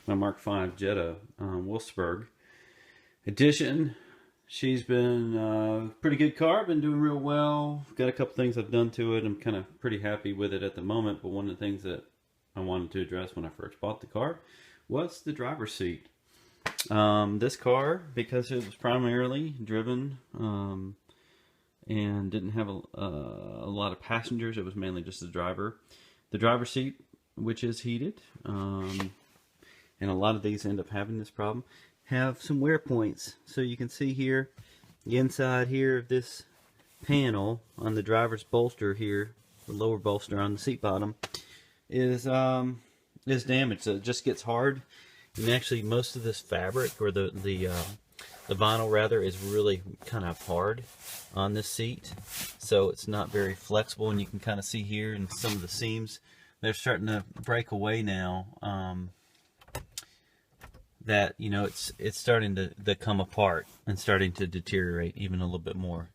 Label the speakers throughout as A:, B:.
A: my Mark V Jetta Wolfsburg edition. She's been a pretty good car, been doing real well. Got a couple things I've done to it. I'm kind of pretty happy with it at the moment, but one of the things that I wanted to address when I first bought the car was the driver's seat. This car, because it was primarily driven and didn't have a lot of passengers, it was mainly just the driver. The driver's seat, which is heated, and a lot of these end up having this problem, have some wear points. So you can see here, the inside here of this panel on the driver's bolster here, the lower bolster on the seat bottom, is damaged. So it just gets hard, and actually most of this fabric, or the vinyl rather, is really kind of hard on this seat, so it's not very flexible. And you can kind of see here in some of the seams, they're starting to break away now. That, you know, it's starting to come apart and starting to deteriorate even a little bit more.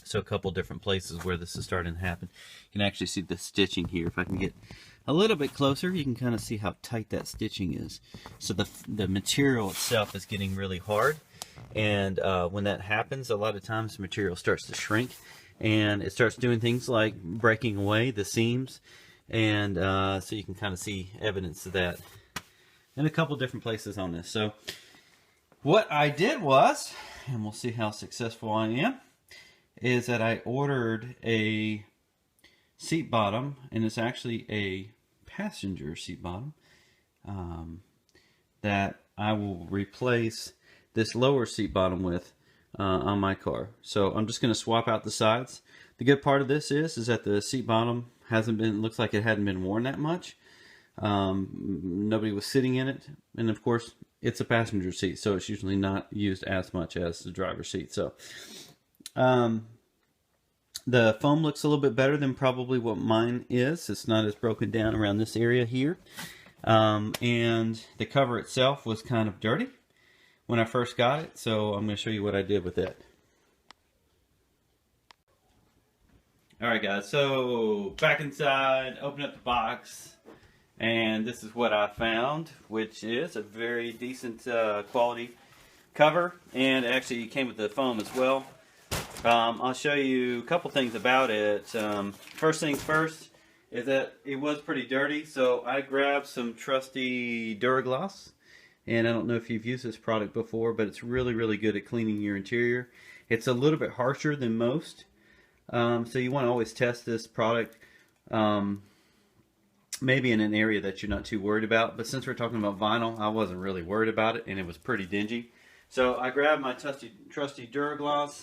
A: So a couple different places where this is starting to happen. You can actually see the stitching here. If I can get a little bit closer, you can kind of see how tight that stitching is. So the material itself is getting really hard, and when that happens, a lot of times the material starts to shrink, and it starts doing things like breaking away the seams, and so you can kind of see evidence of that in a couple different places on this. So what I did was, and we'll see how successful I am, is that I ordered a seat bottom, and it's actually a passenger seat bottom, that I will replace this lower seat bottom with on my car. So I'm just going to swap out the sides. The good part of this is that the seat bottom looks like it hadn't been worn that much. Nobody was sitting in it, and of course it's a passenger seat, so it's usually not used as much as the driver's seat. So the foam looks a little bit better than probably what mine is. It's not as broken down around this area here, and the cover itself was kind of dirty when I first got it, so I'm going to show you what I did with it. Alright guys, so back inside, open up the box, and this is what I found, which is a very decent quality cover, and actually it came with the foam as well. I'll show you a couple things about it. First things first is that it was pretty dirty, so I grabbed some trusty Duragloss, and I don't know if you've used this product before, but it's really good at cleaning your interior. It's a little bit harsher than most, so you want to always test this product maybe in an area that you're not too worried about. But since we're talking about vinyl, I wasn't really worried about it, and it was pretty dingy. So I grabbed my trusty Duragloss,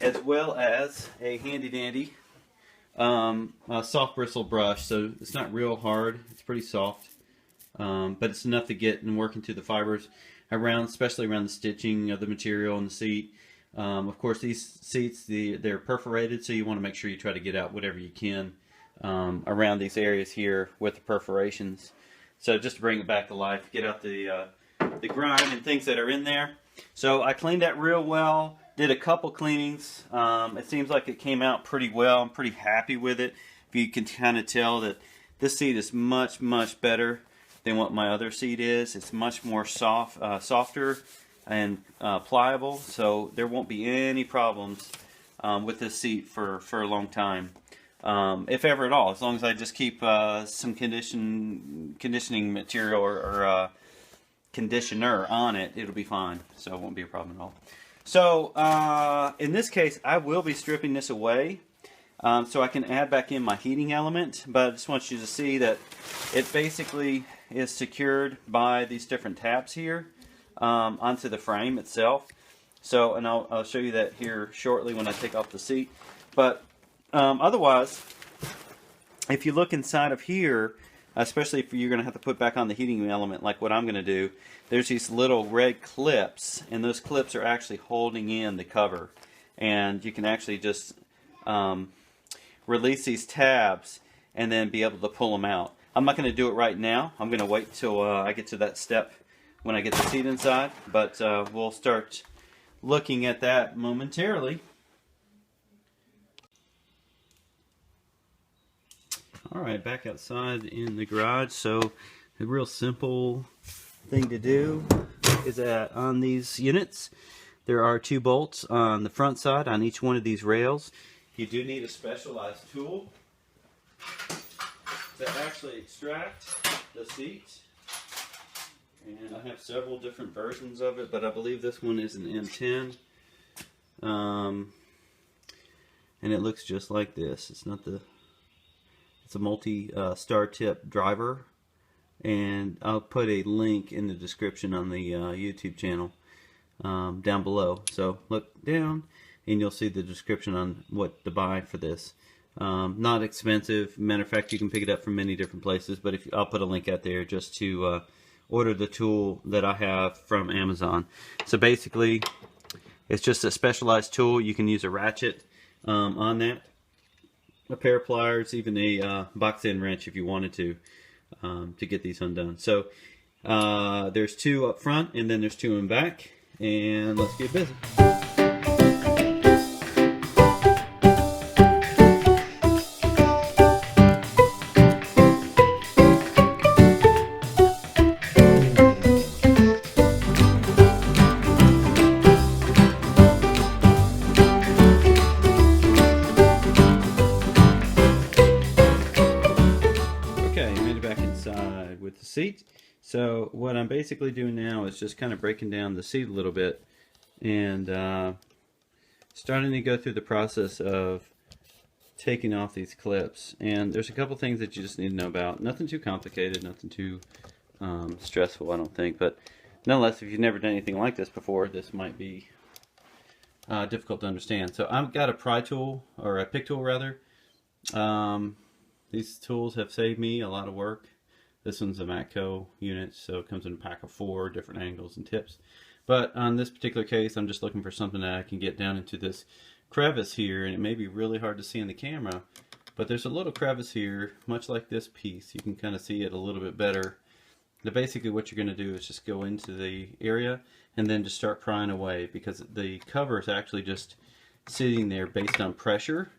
A: as well as a handy dandy soft bristle brush. So it's not real hard, it's pretty soft, but it's enough to get and work into the fibers around, especially around the stitching of the material in the seat. Of course, these seats, they're perforated, so you want to make sure you try to get out whatever you can around these areas here with the perforations. So just to bring it back to life, get out the grime and things that are in there. So I cleaned that real well, did a couple cleanings. It seems like it came out pretty well. I'm pretty happy with it. If you can kind of tell that this seat is much better than what my other seat is. It's much more softer and pliable, so there won't be any problems with this seat for a long time. If ever at all, as long as I just keep some conditioning material or conditioner on it, it'll be fine. So it won't be a problem at all. So in this case, I will be stripping this away so I can add back in my heating element. But I just want you to see that it basically is secured by these different tabs here onto the frame itself. So, and I'll show you that here shortly when I take off the seat. But otherwise, if you look inside of here, especially if you're going to have to put back on the heating element like what I'm going to do, there's these little red clips, and those clips are actually holding in the cover. And you can actually just release these tabs and then be able to pull them out. I'm not going to do it right now. I'm going to wait till I get to that step when I get the seat inside, but we'll start looking at that momentarily. Alright, back outside in the garage. So a real simple thing to do is that on these units there are 2 bolts on the front side on each one of these rails. You do need a specialized tool to actually extract the seat. And I have several different versions of it, but I believe this one is an M10. And it looks just like this. It's a multi-star tip driver. And I'll put a link in the description on the YouTube channel down below. So look down and you'll see the description on what to buy for this. Not expensive. Matter of fact, you can pick it up from many different places, but I'll put a link out there just to order the tool that I have from Amazon. So basically, it's just a specialized tool. You can use a ratchet on that, a pair of pliers, even a box end wrench if you wanted to get these undone. So there's 2 up front and then there's 2 in back, and let's get busy. With the seat. So what I'm basically doing now is just kind of breaking down the seat a little bit and starting to go through the process of taking off these clips. And there's a couple things that you just need to know about. Nothing too complicated, nothing too stressful, I don't think, but nonetheless, if you've never done anything like this before, this might be difficult to understand. So I've got a pry tool, or a pick tool rather. These tools have saved me a lot of work. This one's a Matco unit, so it comes in a pack of 4 different angles and tips. But on this particular case, I'm just looking for something that I can get down into this crevice here, and it may be really hard to see in the camera, but there's a little crevice here, much like this piece. You can kind of see it a little bit better. Now basically what you're going to do is just go into the area and then just start prying away, because the cover is actually just sitting there based on pressure.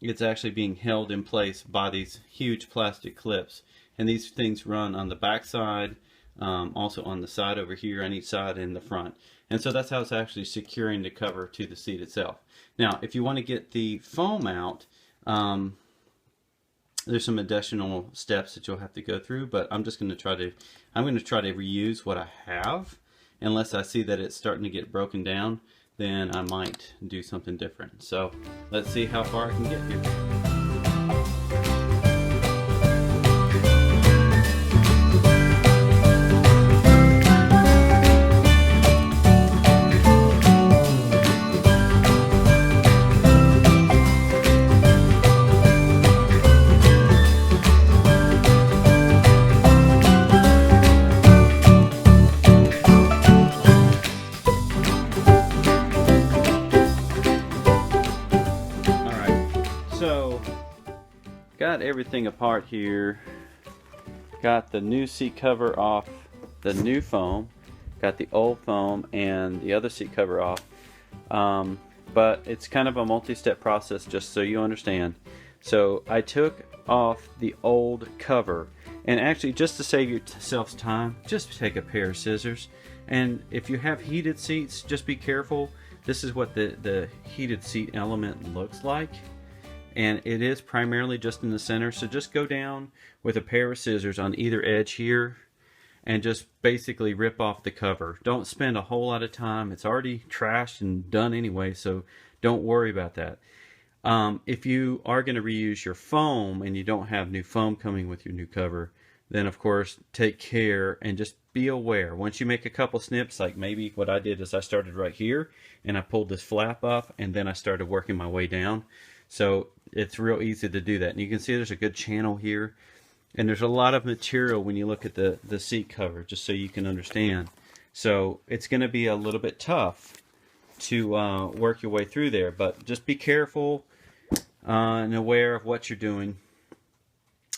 A: It's actually being held in place by these huge plastic clips, and these things run on the back side, also on the side over here, on each side and the front. And so that's how it's actually securing the cover to the seat itself. Now if you want to get the foam out, there's some additional steps that you'll have to go through, but I'm going to try to reuse what I have. Unless I see that it's starting to get broken down, then I might do something different. So let's see how far I can get here. Got everything apart here. Got the new seat cover off the new foam. Got the old foam and the other seat cover off. But it's kind of a multi-step process, just so you understand. So I took off the old cover, and actually, just to save yourself time, just take a pair of scissors. And if you have heated seats, just be careful. This is what the heated seat element looks like. And it is primarily just in the center, so just go down with a pair of scissors on either edge here and just basically rip off the cover. Don't spend a whole lot of time. It's already trashed and done anyway, so don't worry about that. If you are going to reuse your foam and you don't have new foam coming with your new cover, then of course take care and just be aware. Once you make a couple snips, like maybe what I did is I started right here and I pulled this flap up and then I started working my way down. So it's real easy to do that. And you can see there's a good channel here. And there's a lot of material when you look at the seat cover, just so you can understand. So it's going to be a little bit tough to work your way through there. But just be careful and aware of what you're doing.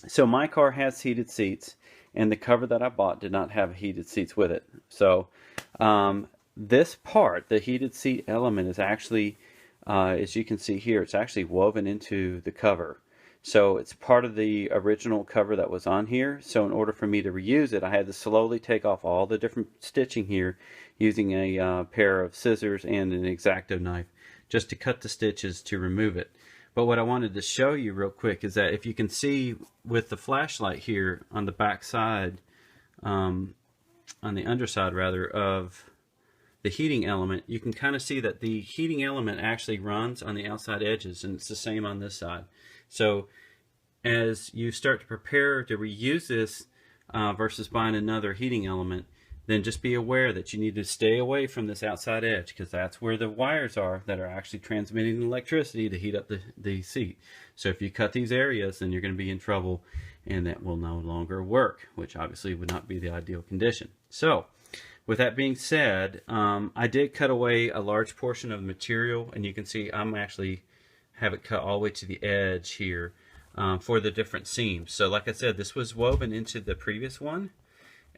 A: So my car has heated seats, and the cover that I bought did not have heated seats with it. So this part, the heated seat element, is actually... as you can see here, it's actually woven into the cover. So it's part of the original cover that was on here. So in order for me to reuse it, I had to slowly take off all the different stitching here using a pair of scissors and an X-Acto knife just to cut the stitches to remove it. But what I wanted to show you real quick is that if you can see with the flashlight here on the back side, on the underside rather, of the heating element, you can kind of see that the heating element actually runs on the outside edges, and it's the same on this side. So as you start to prepare to reuse this versus buying another heating element, then just be aware that you need to stay away from this outside edge, because that's where the wires are that are actually transmitting electricity to heat up the seat. So if you cut these areas, then you're going to be in trouble, and that will no longer work, which obviously would not be the ideal condition. So with that being said, I did cut away a large portion of the material, and you can see I'm actually have it cut all the way to the edge here for the different seams. So like I said, this was woven into the previous one,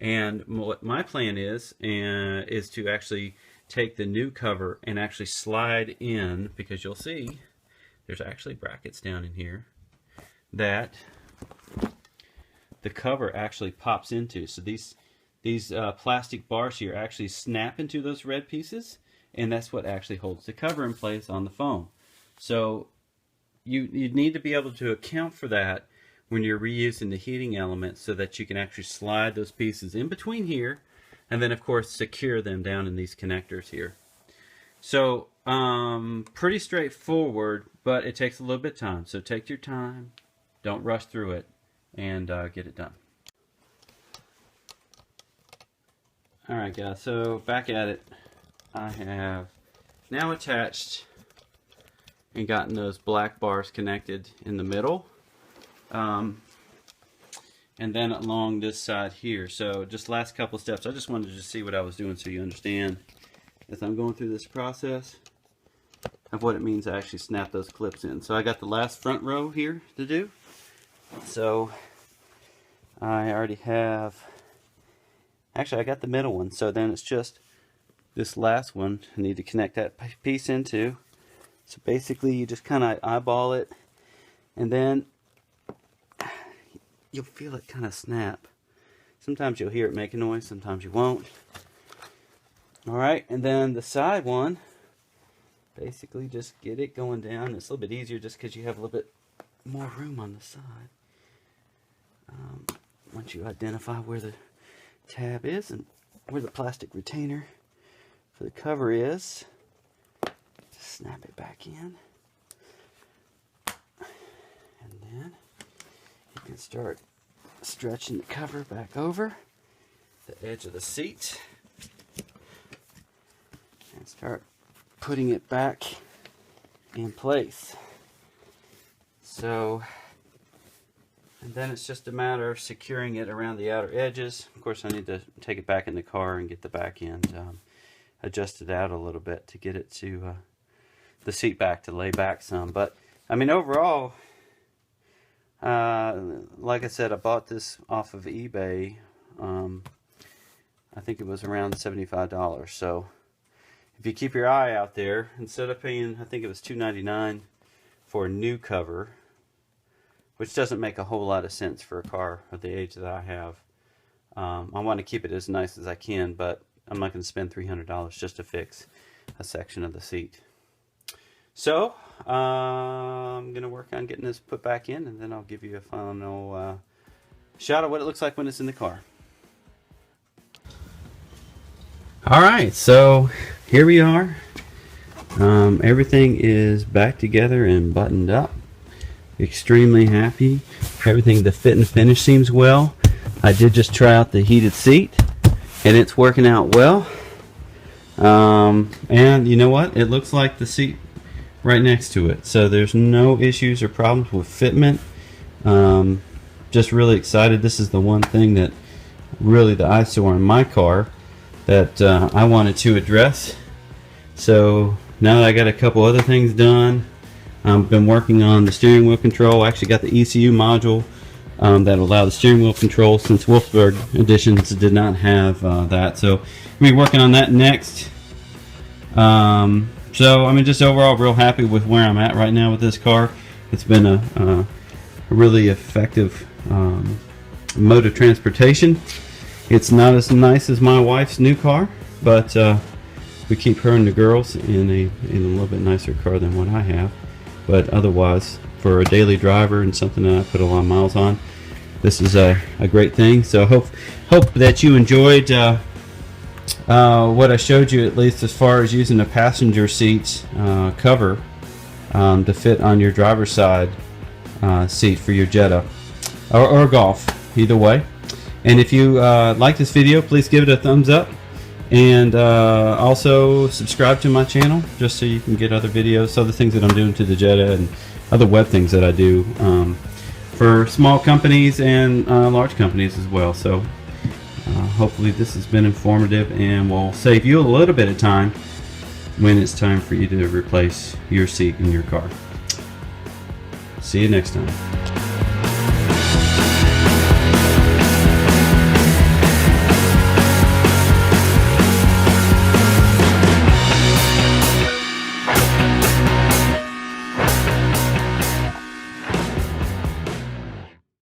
A: and what my plan is to actually take the new cover and actually slide in, because you'll see there's actually brackets down in here that the cover actually pops into. So these plastic bars here actually snap into those red pieces, and that's what actually holds the cover in place on the foam. So you need to be able to account for that when you're reusing the heating element, so that you can actually slide those pieces in between here, and then of course secure them down in these connectors here. So pretty straightforward, but it takes a little bit of time. So take your time, don't rush through it, and get it done. Alright guys, so back at it. I have now attached and gotten those black bars connected in the middle, and then along this side here. So just last couple steps, I just wanted to see what I was doing so you understand as I'm going through this process of what it means to actually snap those clips in. So I got the last front row here to do. So I already have, actually I got the middle one, so then it's just this last one I need to connect that piece into. So basically you just kind of eyeball it, and then you'll feel it kind of snap. Sometimes you'll hear it make a noise, sometimes you won't. Alright, and then the side one, basically just get it going down. It's a little bit easier just because you have a little bit more room on the side. Once you identify where the tab is and where the plastic retainer for the cover is, just snap it back in, and then you can start stretching the cover back over the edge of the seat and start putting it back in place. So, and then it's just a matter of securing it around the outer edges. Of course, I need to take it back in the car and get the back end adjusted out a little bit to get it to the seat back to lay back some. But I mean, overall, like I said, I bought this off of eBay. I think it was around $75. So if you keep your eye out there, instead of paying, I think it was $2.99 for a new cover, which doesn't make a whole lot of sense for a car of the age that I have. I want to keep it as nice as I can, but I'm not going to spend $300 just to fix a section of the seat. So I'm going to work on getting this put back in, and then I'll give you a final shot of what it looks like when it's in the car. Alright, so here we are. Everything is back together and buttoned up. Extremely happy. Everything, the fit and finish seems well. I did just try out the heated seat, and it's working out well. And you know what? It looks like the seat right next to it. So there's no issues or problems with fitment. Just really excited. This is the one thing that really the eyesore in my car that I wanted to address. So now that I got a couple other things done, I've been working on the steering wheel control. I actually got the ECU module that allow the steering wheel control, since Wolfsburg editions did not have that. So we'll be working on that next. So I mean, just overall real happy with where I'm at right now with this car. It's been a really effective mode of transportation. It's not as nice as my wife's new car, but we keep her and the girls in a little bit nicer car than what I have. But otherwise, for a daily driver and something that I put a lot of miles on, this is a great thing. So hope that you enjoyed what I showed you, at least as far as using the passenger seat cover to fit on your driver's side seat for your Jetta or Golf, either way. And if you like this video, please give it a thumbs up, and also subscribe to my channel just so you can get other videos, other things that I'm doing to the Jetta, and other web things that I do for small companies and large companies as well. So hopefully this has been informative and will save you a little bit of time when it's time for you to replace your seat in your car. See you next time.